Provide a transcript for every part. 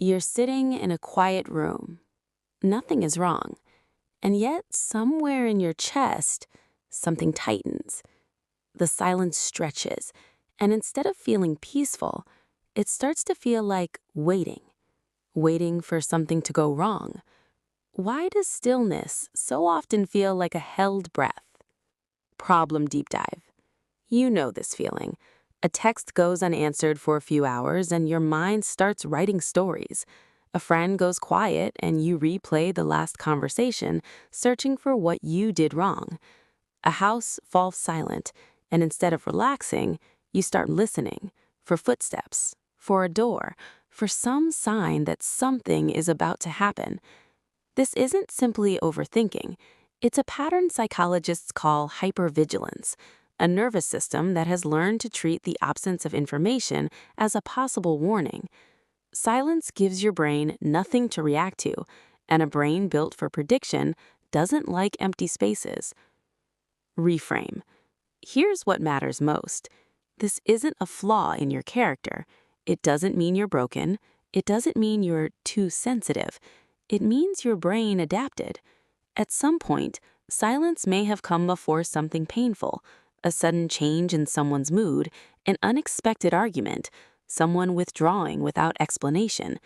You're sitting in a quiet room. Nothing is wrong. And yet, somewhere in your chest, something tightens. The silence stretches. And instead of feeling peaceful, it starts to feel like waiting for something to go wrong. Why does stillness so often feel like a held breath? Problem deep dive. You know this feeling. A text goes unanswered for a few hours and your mind starts writing stories. A friend goes quiet and you replay the last conversation, searching for what you did wrong. A house falls silent, and instead of relaxing, you start listening for footsteps, for a door, for some sign that something is about to happen. This isn't simply overthinking. It's a pattern psychologists call hypervigilance, a nervous system that has learned to treat the absence of information as a possible warning. Silence gives your brain nothing to react to, and a brain built for prediction doesn't like empty spaces. Reframe. Here's what matters most. This isn't a flaw in your character. It doesn't mean you're broken. It doesn't mean you're too sensitive. It means your brain adapted. At some point, silence may have come before something painful, a sudden change in someone's mood, an unexpected argument, someone withdrawing without explanation.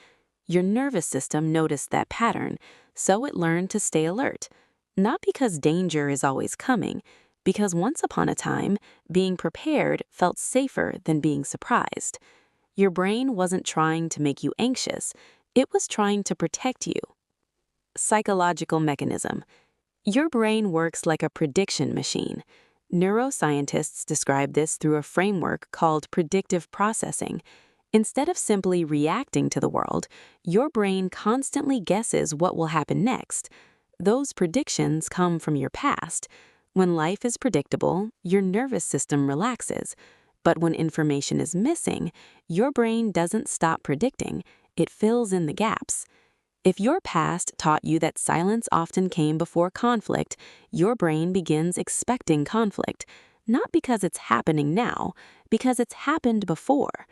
Your nervous system noticed that pattern, so it learned to stay alert. Not because danger is always coming, because once upon a time, being prepared felt safer than being surprised. Your brain wasn't trying to make you anxious, it was trying to protect you. Psychological mechanism. Your brain works like a prediction machine. Neuroscientists describe this through a framework called predictive processing. Instead of simply reacting to the world, your brain constantly guesses what will happen next. Those predictions come from your past. When life is predictable, your nervous system relaxes. But when information is missing, your brain doesn't stop predicting, it fills in the gaps. If your past taught you that silence often came before conflict, your brain begins expecting conflict, not because it's happening now, because it's happened before.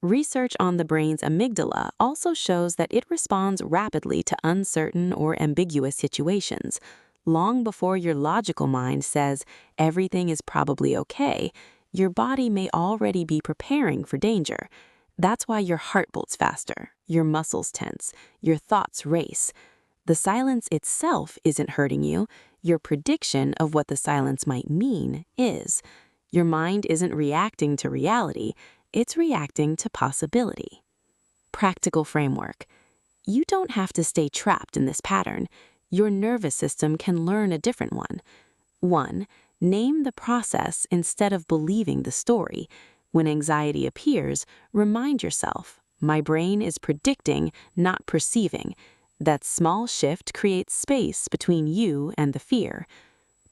Research on the brain's amygdala also shows that it responds rapidly to uncertain or ambiguous situations. Long before your logical mind says everything is probably okay, your body may already be preparing for danger. That's why your heart beats faster, your muscles tense, your thoughts race. The silence itself isn't hurting you. Your prediction of what the silence might mean is. Your mind isn't reacting to reality, it's reacting to possibility. Practical framework. You don't have to stay trapped in this pattern. Your nervous system can learn a different one. 1. Name the process instead of believing the story. When anxiety appears, remind yourself, my brain is predicting, not perceiving. That small shift creates space between you and the fear.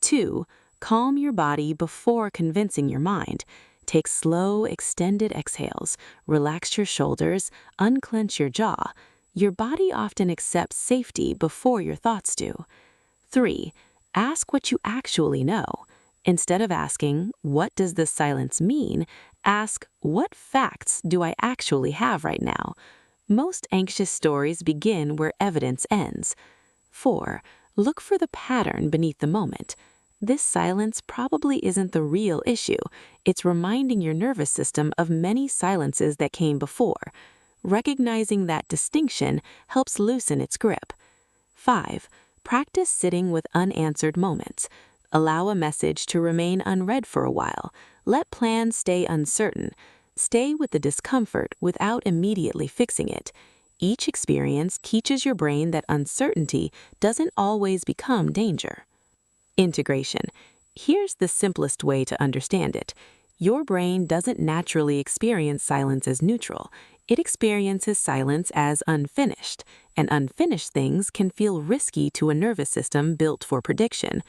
2. Calm your body before convincing your mind. Take slow, extended exhales, relax your shoulders, unclench your jaw. Your body often accepts safety before your thoughts do. 3. Ask what you actually know. Instead of asking, what does this silence mean? Ask, what facts do I actually have right now? Most anxious stories begin where evidence ends. 4. Look for the pattern beneath the moment. This silence probably isn't the real issue. It's reminding your nervous system of many silences that came before. Recognizing that distinction helps loosen its grip. 5. Practice sitting with unanswered moments. Allow a message to remain unread for a while. Let plans stay uncertain. Stay with the discomfort without immediately fixing it. Each experience teaches your brain that uncertainty doesn't always become danger. Integration. Here's the simplest way to understand it. Your brain doesn't naturally experience silence as neutral. It experiences silence as unfinished, and unfinished things can feel risky to a nervous system built for prediction.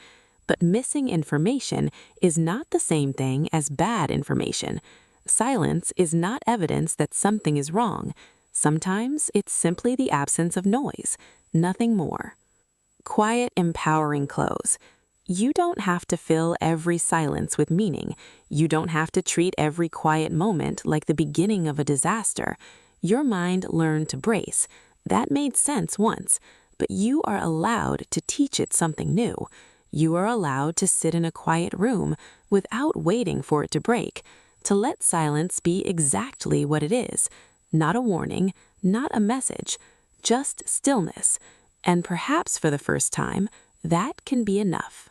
But missing information is not the same thing as bad information. Silence is not evidence that something is wrong. Sometimes it's simply the absence of noise, nothing more. Quiet, empowering close. You don't have to fill every silence with meaning. You don't have to treat every quiet moment like the beginning of a disaster. Your mind learned to brace. That made sense once, but you are allowed to teach it something new. You are allowed to sit in a quiet room without waiting for it to break, to let silence be exactly what it is, not a warning, not a message, just stillness. And perhaps for the first time, that can be enough.